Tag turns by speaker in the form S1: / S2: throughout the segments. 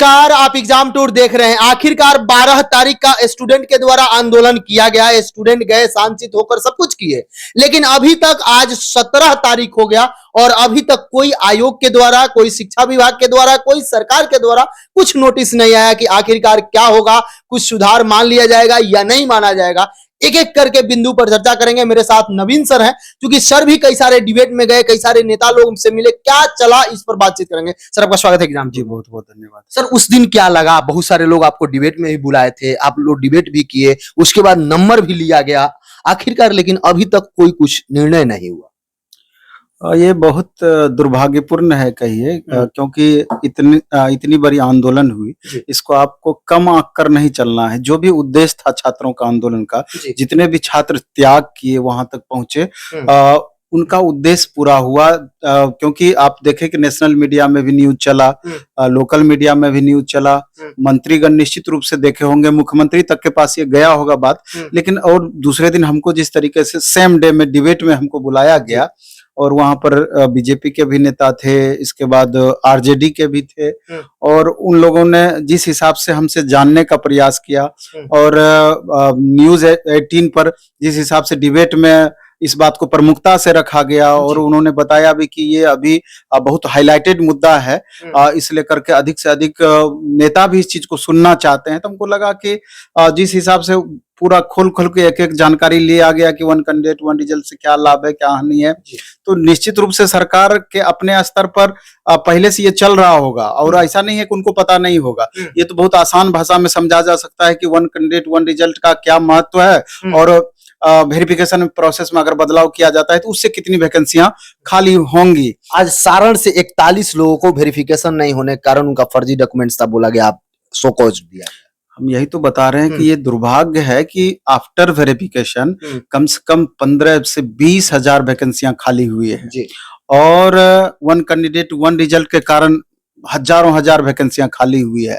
S1: Car आप exam tour देख रहे हैं। आखिरकार 12 तारीख का स्टूडेंट के द्वारा आंदोलन किया गया। स्टूडेंट गए शांतित होकर सब कुछ किए, लेकिन अभी तक आज 17 तारीख हो गया और अभी तक कोई आयोग के द्वारा, कोई शिक्षा विभाग के द्वारा, कोई सरकार के द्वारा कुछ नोटिस नहीं आया कि आखिरकार क्या होगा, कुछ सुधार मान लिया जाएगा या नहीं माना जाएगा। एक एक करके बिंदु पर चर्चा करेंगे। मेरे साथ नवीन सर हैं, क्योंकि सर भी कई सारे डिबेट में गए, कई सारे नेता लोग से मिले, क्या चला इस पर बातचीत करेंगे। सर आपका स्वागत है एग्जाम
S2: जी, बहुत बहुत धन्यवाद।
S1: सर, उस दिन क्या लगा? बहुत सारे लोग आपको डिबेट में भी बुलाए थे, आप लोग डिबेट भी किए, उसके बाद नंबर भी लिया गया आखिरकार, लेकिन अभी तक कोई कुछ निर्णय नहीं हुआ।
S2: ये बहुत दुर्भाग्यपूर्ण है कहिए, क्योंकि इतनी बड़ी आंदोलन हुई, इसको आपको कम आंक कर नहीं चलना है। जो भी उद्देश्य था छात्रों का आंदोलन का, जितने भी छात्र त्याग किए वहां तक पहुंचे, उनका उद्देश्य पूरा हुआ। क्योंकि आप देखें कि नेशनल मीडिया में भी न्यूज चला, लोकल मीडिया में भी न्यूज चला, मंत्रीगण निश्चित रूप से देखे होंगे, मुख्यमंत्री तक के पास ये गया होगा बात। लेकिन और दूसरे दिन हमको जिस तरीके से सेम डे में डिबेट में हमको बुलाया गया और वहां पर बीजेपी के भी नेता थे, इसके बाद आरजेडी के भी थे, और उन लोगों ने जिस हिसाब से हमसे जानने का प्रयास किया और न्यूज 18 पर जिस हिसाब से डिबेट में इस बात को प्रमुखता से रखा गया और उन्होंने बताया भी कि ये अभी बहुत हाईलाइटेड मुद्दा है, इसलिए करके अधिक से अधिक नेता भी इस चीज को सुनना चाहते हैं। तो हमको लगा कि जिस हिसाब से पूरा खोल खोल के एक एक जानकारी लिया गया कि वन कैंडिडेट वन रिजल्ट से क्या लाभ है, क्या हानि है, तो निश्चित रूप से सरकार के अपने स्तर पर पहले से ये चल रहा होगा और ऐसा नहीं है कि उनको पता नहीं होगा। ये तो बहुत आसान भाषा में समझा जा सकता है कि वन कैंडिडेट वन रिजल्ट का क्या महत्व है और वेरिफिकेशन प्रोसेस में अगर बदलाव किया जाता है तो उससे कितनी वैकेंसियां खाली होंगी।
S1: आज सारण से 41 लोगों को वेरिफिकेशन नहीं होने के कारण उनका फर्जी डॉक्यूमेंट्स था, बोला गया आप सो कॉज दिया।
S2: हम यही तो बता रहे हैं कि ये दुर्भाग्य है कि आफ्टर वेरिफिकेशन कम से कम 15 से 20 हजार वैकेंसियां खाली हुई है और वन कैंडिडेट वन रिजल्ट के कारण हजारों हजार वैकेंसियां खाली हुई है।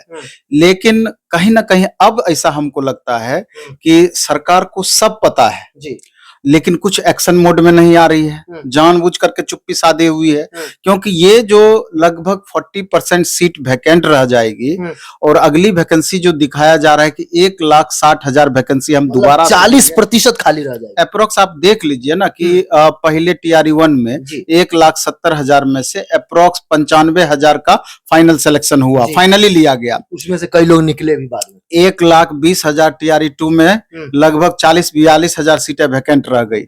S2: लेकिन कहीं ना कहीं अब ऐसा हमको लगता है कि सरकार को सब पता है लेकिन कुछ एक्शन मोड में नहीं आ रही है, जानबूझ करके चुप्पी साधे हुई है। क्योंकि ये जो लगभग 40% सीट वैकेंट रह जाएगी और अगली वैकेंसी जो दिखाया जा रहा है कि 1,60,000 वैकेंसी हम दोबारा
S1: 40% खाली रह जाएगी।
S2: अप्रोक्स आप देख लीजिए ना कि पहले TRE1 में 1,70,000 में से अप्रोक्स 95,000 का फाइनल सिलेक्शन हुआ, फाइनली लिया गया।
S1: उसमें से कई लोग निकले भी बाद में।
S2: 1,20,000 TRE2 में लगभग 40-42,000 सीटें वैकेंट रह गई।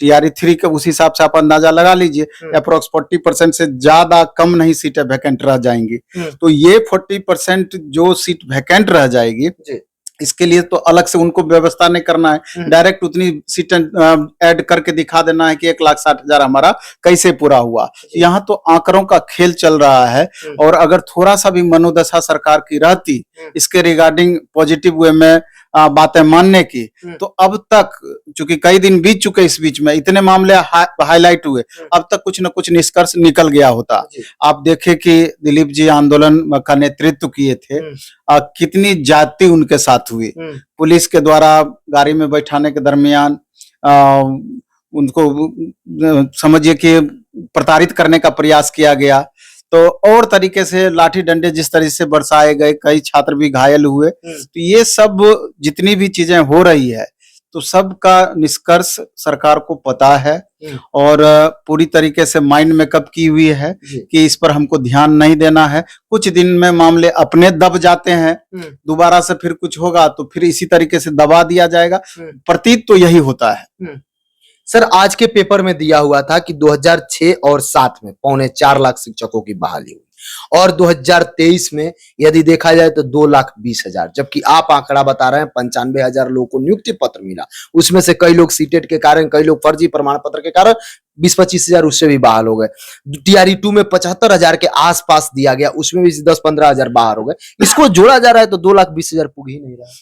S2: TRE3 के उस हिसाब से आप अंदाजा लगा लीजिए, अप्रोक्स 40% से ज्यादा कम नहीं सीटें वैकेंट रह जाएंगी। तो ये 40% जो सीट वैकेंट रह जाएगी, इसके लिए तो अलग से उनको व्यवस्था नहीं करना है, डायरेक्ट उतनी सीटें ऐड करके दिखा देना है कि 1,60,000 हमारा कैसे पूरा हुआ। यहाँ तो आंकड़ों का खेल चल रहा है और अगर थोड़ा सा भी मनोदशा सरकार की रहती इसके रिगार्डिंग पॉजिटिव वे में बातें मानने की, तो अब तक चूंकि कई दिन बीत चुके, इस बीच में इतने मामले हाईलाइट हुए, अब तक कुछ न कुछ निष्कर्ष निकल गया होता। आप देखें कि दिलीप जी आंदोलन का नेतृत्व किए थे, कितनी जाति उनके साथ हुई। पुलिस के द्वारा गाड़ी में बैठाने के दरमियान उनको समझिए कि प्रताड़ित करने का प्रयास किया गया, तो और तरीके से लाठी डंडे जिस तरीके से बरसाए गए, कई छात्र भी घायल हुए। तो ये सब जितनी भी चीजें हो रही है तो सबका निष्कर्ष सरकार को पता है और पूरी तरीके से माइंड मेकअप की हुई है कि इस पर हमको ध्यान नहीं देना है। कुछ दिन में मामले अपने दब जाते हैं, दोबारा से फिर कुछ होगा तो फिर इसी तरीके से दबा दिया जाएगा। प्रतीत तो यही होता है।
S1: सर, आज के पेपर में दिया हुआ था कि 2006 और 7 में 4.25 लाख शिक्षकों की बहाली हुई और 2023 में यदि देखा जाए तो 2,20,000, जबकि आप आंकड़ा बता रहे हैं 95,000 लोगों को नियुक्ति पत्र मिला। उसमें से कई लोग सीटेट के कारण, कई लोग फर्जी प्रमाण पत्र के कारण 20-25,000 उससे भी बहाल हो गए। TRE2 में 75,000 के आसपास दिया गया, उसमें भी 10-15,000 बाहर हो गए। इसको जोड़ा जा रहा है तो 2,20,000 पुग ही नहीं रहा।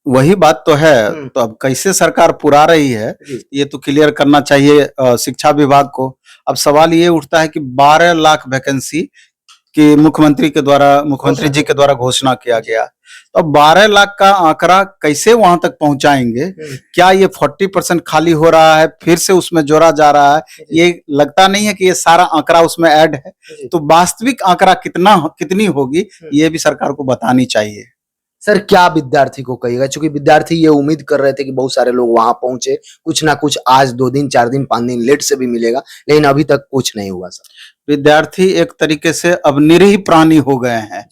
S2: वही बात तो है। तो अब कैसे सरकार पुरा रही है ये तो क्लियर करना चाहिए शिक्षा विभाग को। अब सवाल ये उठता है कि 12 लाख वैकेंसी कि मुख्यमंत्री जी के द्वारा घोषणा किया गया। तो अब 12 लाख का आंकड़ा कैसे वहां तक पहुंचाएंगे? क्या ये 40% खाली हो रहा है, फिर से उसमें जोड़ा जा रहा है? ये लगता नहीं है कि ये सारा आंकड़ा उसमें ऐड है। तो वास्तविक आंकड़ा कितनी होगी, ये भी सरकार को बतानी चाहिए।
S1: सर क्या विद्यार्थी को कहिएगा, क्योंकि विद्यार्थी ये उम्मीद कर रहे थे कि बहुत सारे लोग वहां पहुंचे, कुछ ना कुछ आज 2 दिन 4 दिन 5 दिन लेट से भी मिलेगा, लेकिन अभी तक कुछ नहीं हुआ सर।
S2: विद्यार्थी एक तरीके से अब निरीह प्राणी हो गए हैं।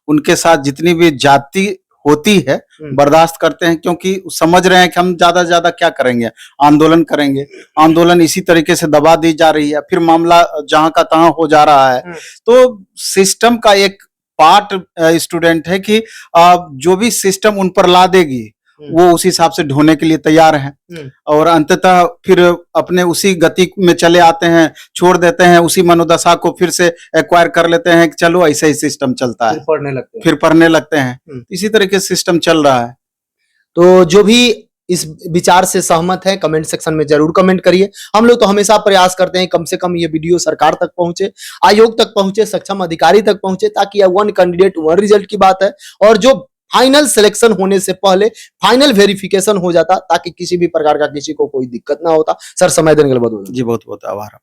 S2: उनके साथ जितनी भी जाति होती है बर्दाश्त करते हैं, क्योंकि समझ रहे हैं कि हम ज्यादा से ज्यादा क्या करेंगे, आंदोलन करेंगे। आंदोलन इसी तरीके से दबा दी जा रही है, फिर मामला जहां का तहां हो जा रहा है। तो सिस्टम का एक पार्ट स्टूडेंट है कि जो भी सिस्टम उन पर ला देगी वो उस हिसाब से ढोने के लिए तैयार हैं, और अंततः फिर अपने उसी गति में चले आते हैं, छोड़ देते हैं, उसी मनोदशा को फिर से एक्वायर कर लेते हैं कि चलो ऐसे ही सिस्टम चलता है, फिर पढ़ने लगते हैं। इसी तरीके से सिस्टम चल रहा है।
S1: तो जो भी इस विचार से सहमत है कमेंट सेक्शन में जरूर कमेंट करिए। हम लोग तो हमेशा प्रयास करते हैं कम से कम ये वीडियो सरकार तक पहुंचे, आयोग तक पहुंचे, सक्षम अधिकारी तक पहुंचे, ताकि यह 1 कैंडिडेट 1 रिजल्ट की बात है, और जो फाइनल सिलेक्शन होने से पहले फाइनल वेरिफिकेशन हो जाता, ताकि किसी भी प्रकार का किसी को कोई दिक्कत ना होता। सर समय देने के लिए बहुत
S2: जी बहुत बहुत आभार।